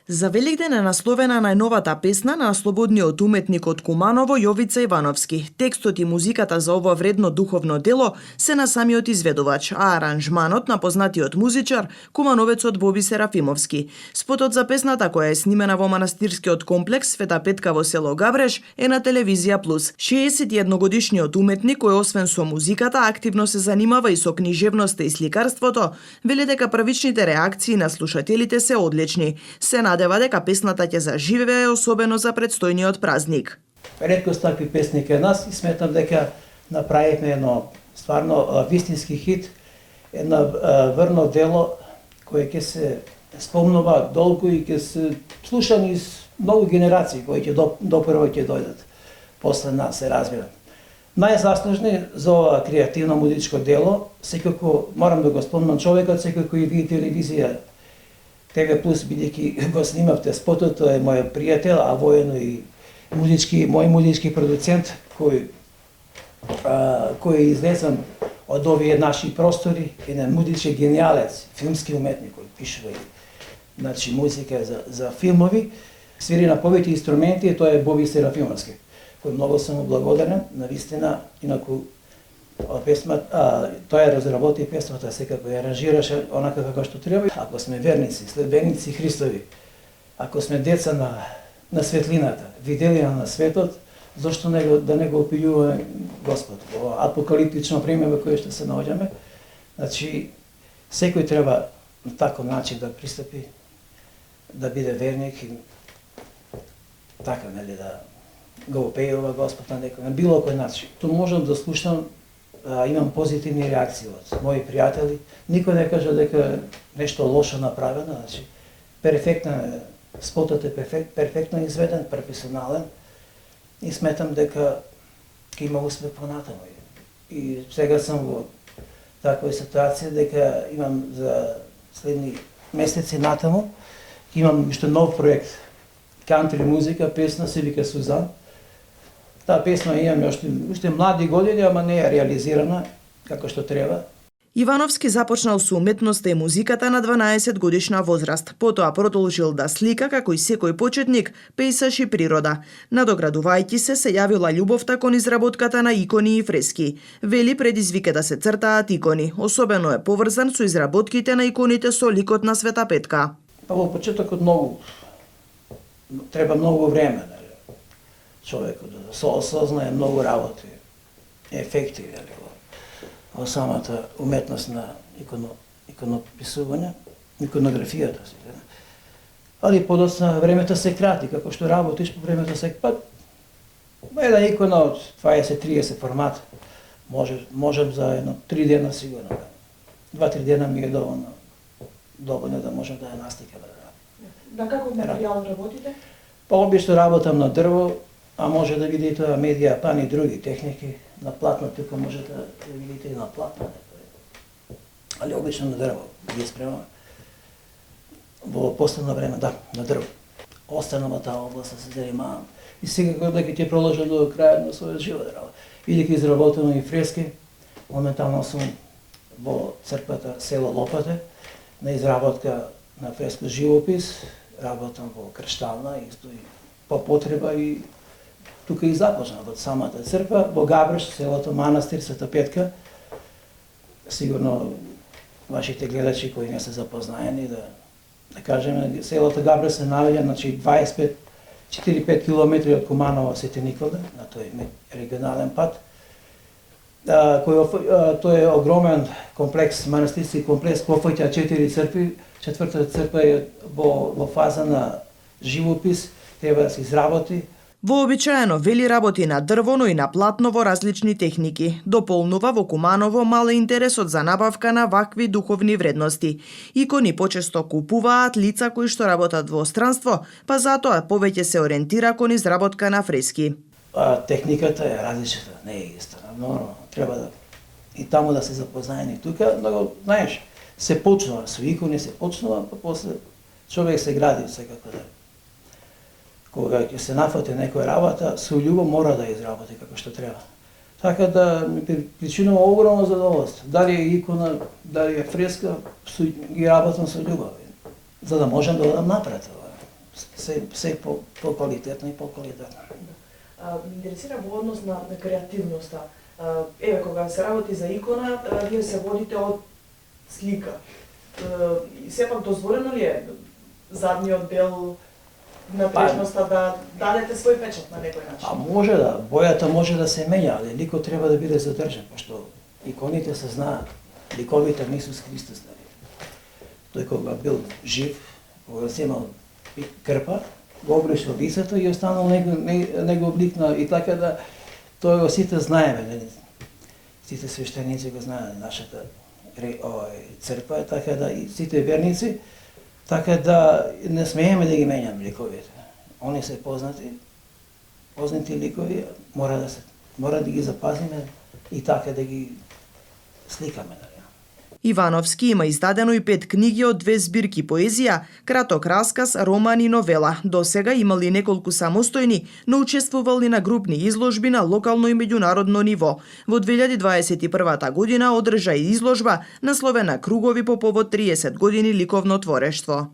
За Великден е насловена најновата песна на слободниот уметник од Куманово Јовица Ивановски. Текстот и музиката за ова вредно духовно дело се на самиот изведувач, а аранжманот на познатиот музичар, кумановецот Боби Серафимовски. Спотот за песната, која е снимена во манастирскиот комплекс Света Петка во село Габреш, е на Телевизија Плюс. 61-годишниот уметник, кој освен со музиката активно се занимава и со книжевноста и сликарството, вели дека првичните реакции на слушателите се одлични. Се надева дека песната ќе заживее особено за предстојниот празник. Ретко такви песни кај нас и сметам дека направивме едно стварно вистински хит, едно врно дело кое ќе се спомнува долго и ќе се слуша низ многу генерации кои ќе допрво ќе дојдат после нас се развиват. Најзаслужни за ова креативно музичко дело, секако морам да го спомнам човекот, секако и вие телевизија ТВ Плюс, бидејќи го снимавте спотот, тој е мој пријател, а воено и мој музички продуцент, кој е излезен од овие наши простори, еден музички гениалец, филмски уметник, кој пишува и музика за филмови, свири на повеќе инструменти, тоа е Боби Серафимовски, кој многу сум му благодарен, навистина, инаку тој ја разработи песната, секако ја аранжираше онака како што треба. Ако сме верници, следбеници Христови, ако сме деца на светлината, виделија на светот, зошто да не го опилјуваме Господ? Во апокалиптично време во кое што се наоѓаме, значи секој треба на таков начин да пристапи, да биде верник и така, нели, да го опејува Господ на некој, на било кој начин. Тоа можам да слушам, имам позитивни реакции од мои пријатели. Никој не кажа дека нешто лошо направено, значи перфектно, спотот е перфектно изведен, професионален и сметам дека ќе има успех понатаму. И сега сум во таква ситуација дека имам за следни месеци натаму, имам уште нов проект, кантри музика, песна се вика Сузан. Таа песна имаме уште млади години, ама не е реализирана како што треба. Ивановски започнал со уметноста и музиката на 12 годишна возраст. Потоа продолжил да слика како и секој почетник, пејсаш и природа. Надоградувајќи се јавила љубовта кон изработката на икони и фрески. Вели предизвика да се цртаат икони. Особено е поврзан со изработките на иконите со ликот на Света Петка. Во почетокот треба многу време, човекот да се осознае многу работи, ефекти во самата уметност на иконописување, иконографијата. Али подоцна времето се крати, како што работиш по времето се крати. Една икона од 20-30 формат можем за едно 3 дена сигурно. 2-3 дена ми е доволно да можем да ја настикам. На каков материјал работите? Обично работам на дрво, а може да видите медија, пан и други техники. На платно, тука може да видите и на платно. Али обично на дрво ги спремам. Во последно време, да, на дрво. Останам таа област се занимавам. И секако дека ќе продолжам до крајот на својот живот. Бидејќи изработено и фрески, моментално сум во црквата село Лопате, на изработка на фреско живопис, работам во крштална исто и по потреба и тука и започнав од самата црква, во Габреш, селото Манастир, Света Петка. Сигурно вашите гледачи кои не се запознаени, да кажеме, селото Габреш се наоѓа, значи 4-5 километри од Куманово Свети Никола, на тој регионален пат. Тој е огромен комплекс, манастирски комплекс, кој опфаќа 4 цркви. Четвртата црква е во фаза на живопис, треба да се изработи. Вообичаено вели работи на дрво, но и на платно во различни техники. Дополнува во Куманово мал е интересот за набавка на вакви духовни вредности. Икони почесто купуваат лица кои што работат во странство, па затоа повеќе се ориентира кон изработка на фрески. Техниката е различна, не е иста. Нормално, треба и таму да се запознаени. Тука, много, знаеш, се почнува со икони, се почнува, па после човек се гради секако да. Кога ќе се нафати некоја работа, со љубов мора да изработи како што треба. Така да ми причинува огромно задоволство. Дали е икона, дали е фреска, ги работам со љубов, за да можам да одам напред. се по-квалитетно и по-квалитетно. Ме интересира во однос на креативноста. Еве, кога се работи за икона, вие се водите од слика. И сепак дозволено ли е задниот дел на прешноста да дадете свој печат на некој начин? Може да, бојата може да се менја, але ликот треба да биде задржан, пошто иконите се знаат, ликовите на Исус Христос, нали. Тој кога бил жив, кога се имал крпа, го обришил лицето и останал негов лик и така да тој го сите знаеме, нели. Сите свештеници го знаат, нашата црква е така да и сите верници, така да не смееме да ги менјаме ликовите. Они се познати ликови, мора да ги запазиме и така да ги сликаме, нали. Ивановски има издадено и 5 книги од 2 збирки поезија, краток расказ, роман и новела. До сега имали неколку самостојни, но учествували на групни изложби на локално и меѓународно ниво. Во 2021 година одржа и изложба насловена Кругови по повод 30 години ликовно творештво.